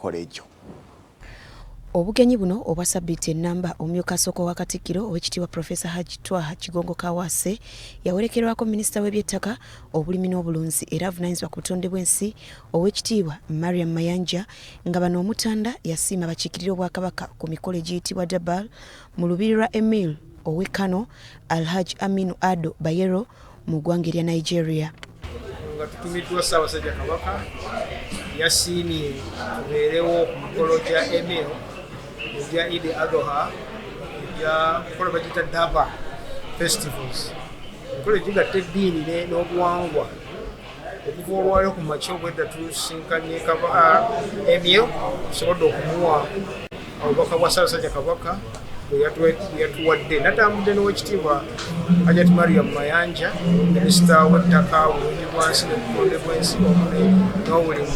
mikolo egyo. Obugenyi buno obwa Sabbiiti ennamba omumyuka asooka wa Katikkiro Oweekitiibwa Profesa Hajji Twaha Kigongo Kaawaase yawerekerwako Minisita w'Ebyettaka, Obulimi n'Obulunzi era avunaanyizibwa ku butonde bw'ensi Oweekitiibwa Mariam Mayanja nga bano Omutanda yasiima abakiikirira Obwakabaka ku mikolo egiyitibwa Dabal mu lubiri lwa Emil Owekano Alhaji Aminu Ado Bayero mu ggwanga erya Nigeria. Nga tutumiddwa Ssaabasajja Kabaka yasiimye tubeerewo ku mikolo gya Emil ya Eid al-Adha ya kola bagita Daba festivals kola jigatta eddiini n'obuwangwa okuva olwaleero ku makya obwedda tusinkanye Emil tusobodde okumuwa obubaka bwa Ssaabasajja Kabaka bwe yatuwadde. Natambudde n'Oweekitiibwa Hajjati Mariam Mayanja, Minisita w'Ettaka, Obulungi bwansi n'Obutonde bw'ensi n'Obulimi.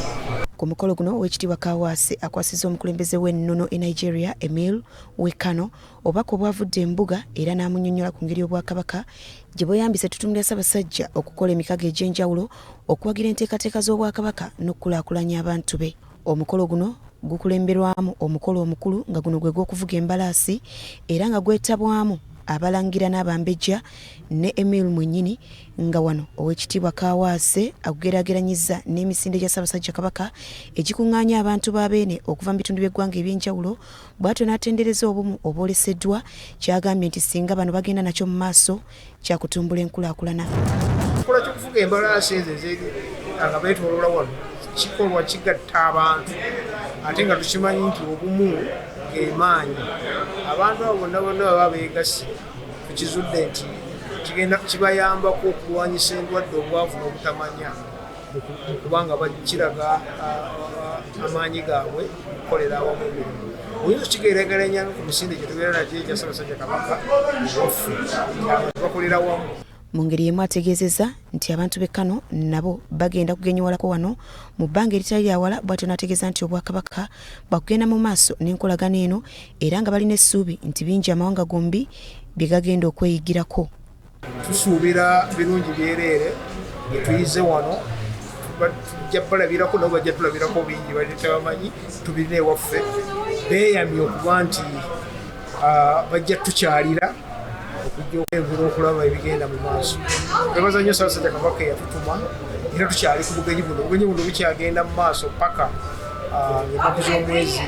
Ku mukolo guno Oweekitiibwa Kaawaase akwasizza omukulembeze w'ennono e Nigeria Emil Owekano obubaka obwavudde embuga era n'amunnyonnyola ku ngeri Obwakabaka gye bweyambise ettutumu lya Ssaabasajja okukola emikago egy'enjawulo okuwagira enteekateeka z'Obwakabaka n'okukulaakulanya abantu be. Omukolo guno gukulemberwamu omukolo omukulu nga guno gwe gw'okuvuga embalaasi era nga gwetabwamu abalangira n'abambejja ne Emil mwennyini nga wano Oweekitiibwa Kaawaase agugeraageranyizza n'emisinde gya Ssaabasajja Kabaka egikuŋŋaanya abantu b'abeene okuva mu bitundu by'eggwanga eby'enjawulo bw'atyo n'atendereza obumu obwoleseddwa kyagambye nti singa bano bagenda nakyo mu maaso kyakutumbula enkulaakulana. Ekikolwa ky'okuvuga embalaasi ezo nga beetooloola wano kikolwa kigatta abantu ate nga tukimanyi nti obumu g'emaanyi. Abantu abo bonna baba beegasse tukizudde nti kigenda kibayambako okulwanyisa endwadde obwavu n'obutamanya kubanga kiraga amaanyi gaabwe okukolera awamu emirimu. Oyinza okigereegeranya ku misinde gye tubeera nagyo egya Ssaabasajja Kabaka waffe bakolera wamu. Mu ngeri yemu ategeezezza nti abantu b'e Kano nabo bagenda kugenyiwalako wano mu bbanga eritali lya wala bw'atyo n'ategeeza nti Obwakabaka bwakugenda mu maaso n'enkolagana eno era nga balina essuubi nti bingi amawanga gombi bye gagenda okweyigirako. Tusuubira birungi byereere bye tuyize wano tujja balabirako nabo bajja tulabirako bingi bali tebamanyi tubirina ewaffe beeyamye okuba nti bajja tukyalira okujja okwevula okulaba ebigenda mu maaso. Twebaza nnyo Ssaabasajja Kabaka eyatutuma era tukyali ku bugenyi buno. Obugenyi buno bukyagenda mu maaso paka ennaku z'omwezi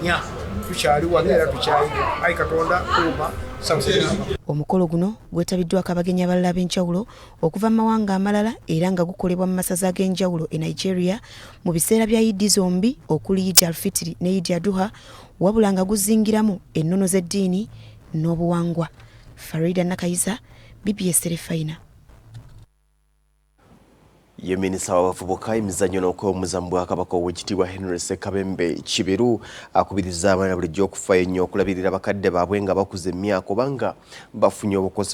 4 tukyali wano era tukyayiga. Ayi Katonda kuuma Ssaabasajja Kabaka. Omukolo guno gwetabiddwako abagenyi abalala ab'enjawulo okuva mu mawanga amalala era nga gukolebwa mu masaza ag'enjawulo e Nigeria mu biseera bya Eid zombi okuli Eid al-Fitr ne Eid al-Adha wabula nga guzingiramu ennono z'eddiini n'obuwangwa. Farida Nakayiza, BBS Terefayina. Ye Minisita w'abavubuka emizannyo n'okwewummuza mu Bwakabaka Oweekitiibwa Henry Ssekabembe Kiberu akubiriza abaana bulijjo okufaayo ennyo okulabirira bakadde baabwe nga bakuza emyaka obanga bafunye obukozi